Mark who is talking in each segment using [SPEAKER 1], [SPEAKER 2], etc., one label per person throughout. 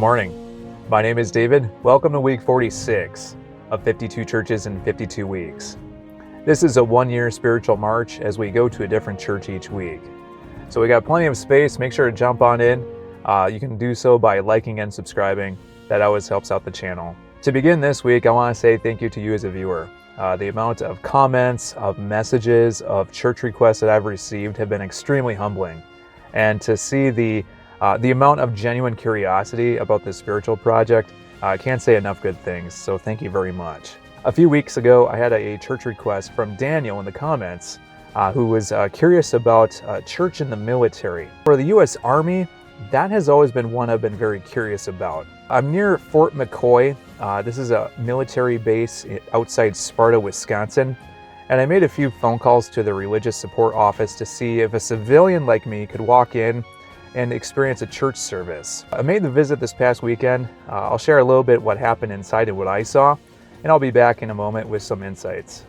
[SPEAKER 1] Good morning. My name is David. Welcome to week 46 of 52 churches in 52 weeks. This is a one-year spiritual march as we go to a different church each week. So we got plenty of space. Make sure to jump on in. You can do so by liking and subscribing. That always helps out the channel. To begin this week, I want to say thank you to you as a viewer. The amount of comments, of messages, of church requests that I've received have been extremely humbling. And to see the amount of genuine curiosity about this spiritual project, I can't say enough good things, so thank you very much. A few weeks ago, I had a church request from Daniel in the comments, who was curious about church in the military. For the U.S. Army, that has always been one I've been very curious about. I'm near Fort McCoy. This is a military base outside Sparta, Wisconsin. And I made a few phone calls to the religious support office to see if a civilian like me could walk in and experience a church service. I made the visit this past weekend. I'll share a little bit what happened inside and what I saw, and I'll be back in a moment with some insights.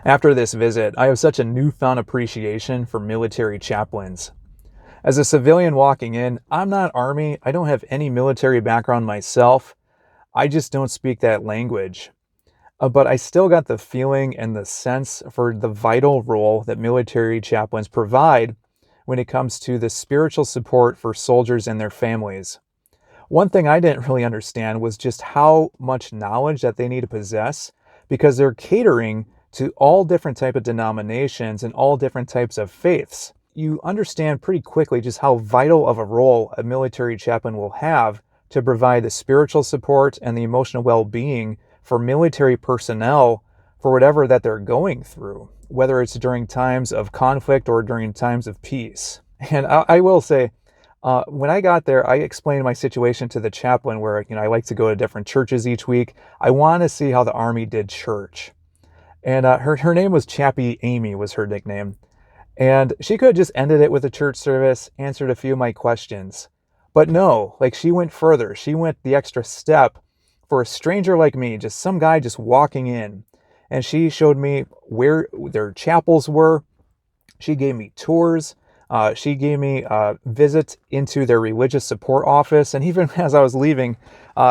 [SPEAKER 1] After this visit, I have such a newfound appreciation for military chaplains. As a civilian walking in, I'm not Army, I don't have any military background myself, I just don't speak that language. But I still got the feeling and the sense for the vital role that military chaplains provide when it comes to the spiritual support for soldiers and their families. One thing I didn't really understand was just how much knowledge that they need to possess, because they're catering to all different types of denominations and all different types of faiths. You understand pretty quickly just how vital of a role a military chaplain will have to provide the spiritual support and the emotional well-being for military personnel for whatever that they're going through, whether it's during times of conflict or during times of peace. And I will say, when I got there, I explained my situation to the chaplain where, I like to go to different churches each week. I want to see how the Army did church. And her name was Chappie Amy, was her nickname. And she could have just ended it with a church service, answered a few of my questions. But no, she went further. She went the extra step for a stranger like me, just some guy just walking in. And she showed me where their chapels were. She gave me tours. She gave me a visit into their religious support office. And even as I was leaving,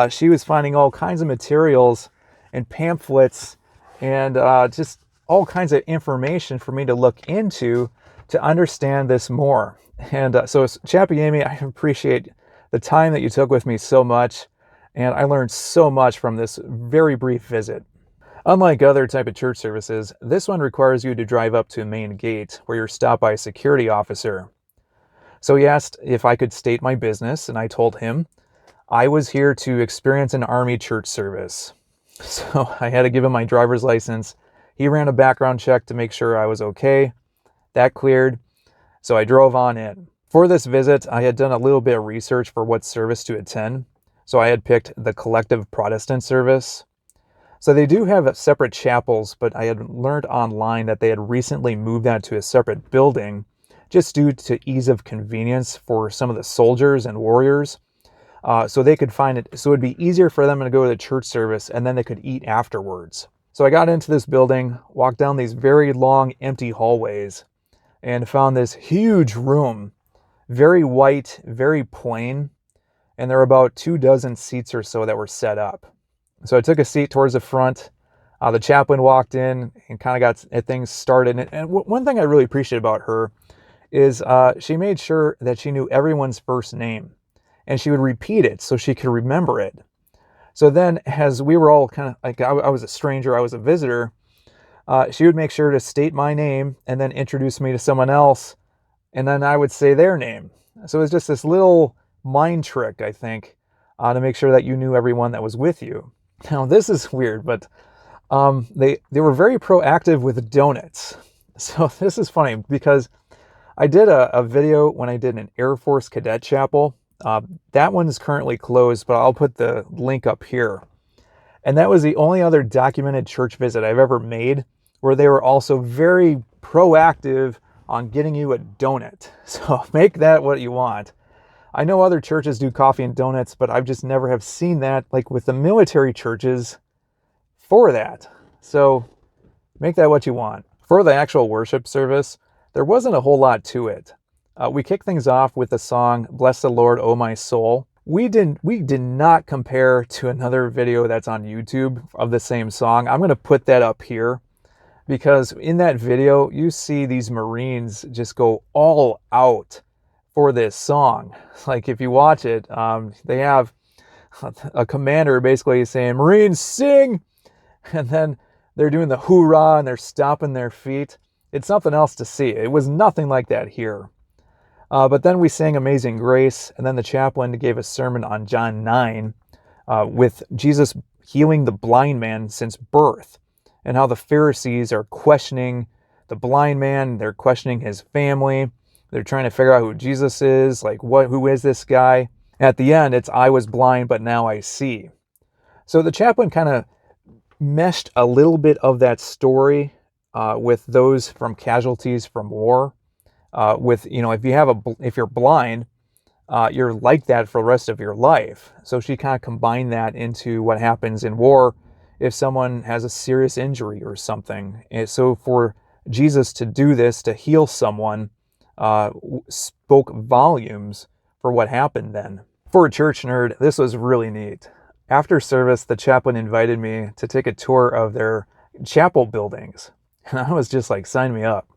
[SPEAKER 1] she was finding all kinds of materials and pamphlets and just all kinds of information for me to look into to understand this more. And so Chappie Amy, I appreciate the time that you took with me so much, and I learned so much from this very brief visit. Unlike other type of church services, this one requires you to drive up to a main gate where you're stopped by a security officer. So he asked if I could state my business, and I told him I was here to experience an Army church service. So I had to give him my driver's license. He ran a background check to make sure I was okay. That cleared. So I drove on in. For this visit, I had done a little bit of research for what service to attend. So I had picked the collective Protestant service. So they do have separate chapels, but I had learned online that they had recently moved that to a separate building just due to ease of convenience for some of the soldiers and warriors. So they could find it, so it'd be easier for them to go to the church service and then they could eat afterwards. So I got into this building, walked down these very long empty hallways, and found this huge room, very white, very plain. and there were about 24 seats or so that were set up. So I took a seat towards the front. The chaplain walked in and kind of got things started. And one thing I really appreciate about her is she made sure that she knew everyone's first name, and she would repeat it so she could remember it. So then, as we were all kind of like, I was a stranger, I was a visitor, she would make sure to state my name and then introduce me to someone else, and then I would say their name. So it was just this little mind trick, I think, to make sure that you knew everyone that was with you. Now, this is weird, but they were very proactive with donuts. So this is funny because I did a video when I did an Air Force Cadet Chapel. That one is currently closed, but I'll put the link up here. And that was the only other documented church visit I've ever made where they were also very proactive on getting you a donut. So make that what you want. I know other churches do coffee and donuts, but I've just never have seen that like with the military churches for that. So make that what you want. For the actual worship service, there wasn't a whole lot to it. We kicked things off with the song, "Bless the Lord, O my soul." We did not compare to another video that's on YouTube of the same song. I'm going to put that up here because in that video, you see these Marines just go all out for this song. Like if you watch it, they have a commander basically saying, "Marines, sing!" And then they're doing the hoorah and they're stomping their feet. It's something else to see. It was nothing like that here. But then we sang Amazing Grace, and then the chaplain gave a sermon on John 9 with Jesus healing the blind man since birth, and how the Pharisees are questioning the blind man. They're questioning his family. They're trying to figure out who Jesus is, like who is this guy? At the end, it's "I was blind, but now I see." So the chaplain kind of meshed a little bit of that story with those from casualties from war. With, you know, if you're blind, you're like that for the rest of your life. So she kind of combined that into what happens in war if someone has a serious injury or something. And so for Jesus to do this, to heal someone, spoke volumes for what happened then. For a church nerd, this was really neat. After service, the chaplain invited me to take a tour of their chapel buildings. And I was just like, sign me up.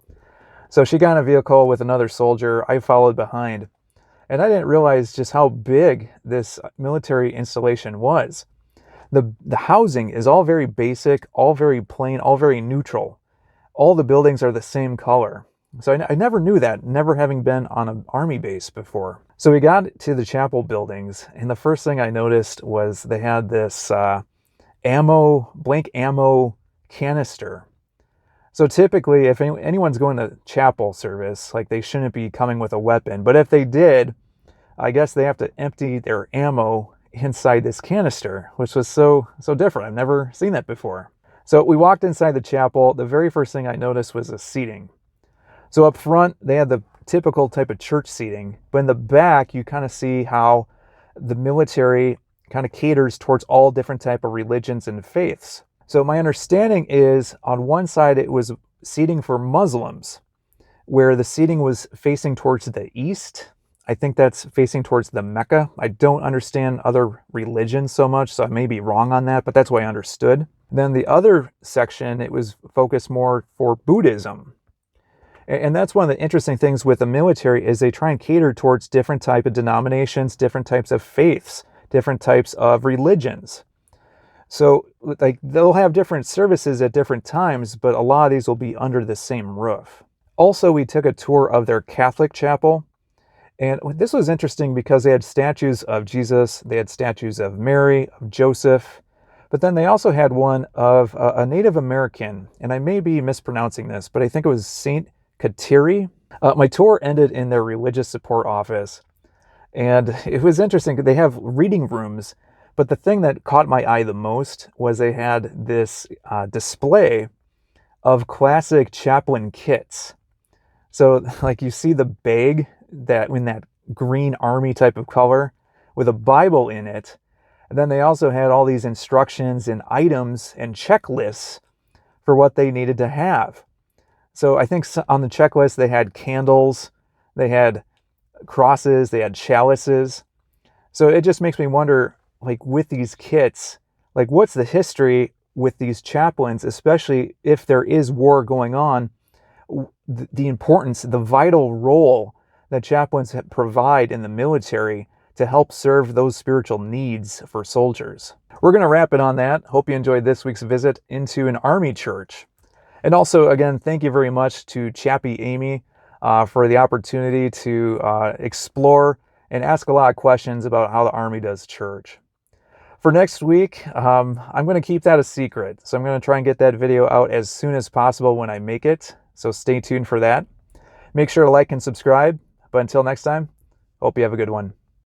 [SPEAKER 1] So she got in a vehicle with another soldier. I followed behind. And I didn't realize just how big this military installation was. The housing is all very basic, all very plain, all very neutral. All the buildings are the same color. So I never knew that, never having been on an army base before. So we got to the chapel buildings, and the first thing I noticed was they had this blank ammo canister. So typically, if anyone's going to chapel service, like they shouldn't be coming with a weapon. But if they did, I guess they have to empty their ammo inside this canister, which was so different. I've never seen that before. So we walked inside the chapel. The very first thing I noticed was the seating. So up front, they had the typical type of church seating. But in the back, you kind of see how the military kind of caters towards all different type of religions and faiths. So my understanding is on one side it was seating for Muslims, where the seating was facing towards the east. I think that's facing towards the Mecca. I don't understand other religions so much, so I may be wrong on that, but that's what I understood. Then the other section, it was focused more for Buddhism. And that's one of the interesting things with the military is they try and cater towards different type of denominations, different types of faiths, different types of religions. So like they'll have different services at different times, but a lot of these will be under the same roof. Also, we took a tour of their Catholic chapel. And this was interesting because they had statues of Jesus, they had statues of Mary, of Joseph, but then they also had one of a Native American, and I may be mispronouncing this, but I think it was Saint Kateri. My tour ended in their religious support office, and it was interesting. They have reading rooms, but the thing that caught my eye the most was they had this display of classic chaplain kits. So like you see the bag that in that green army type of color with a Bible in it. And then they also had all these instructions and items and checklists for what they needed to have. So I think on the checklist, they had candles, they had crosses, they had chalices. So it just makes me wonder, like with these kits, like what's the history with these chaplains, especially if there is war going on, the importance, the vital role that chaplains provide in the military to help serve those spiritual needs for soldiers. We're going to wrap it on that. Hope you enjoyed this week's visit into an Army church. And also, again, thank you very much to Chappie Amy for the opportunity to explore and ask a lot of questions about how the Army does church. For next week, I'm going to keep that a secret. So I'm going to try and get that video out as soon as possible when I make it. So stay tuned for that. Make sure to like and subscribe. But until next time, hope you have a good one.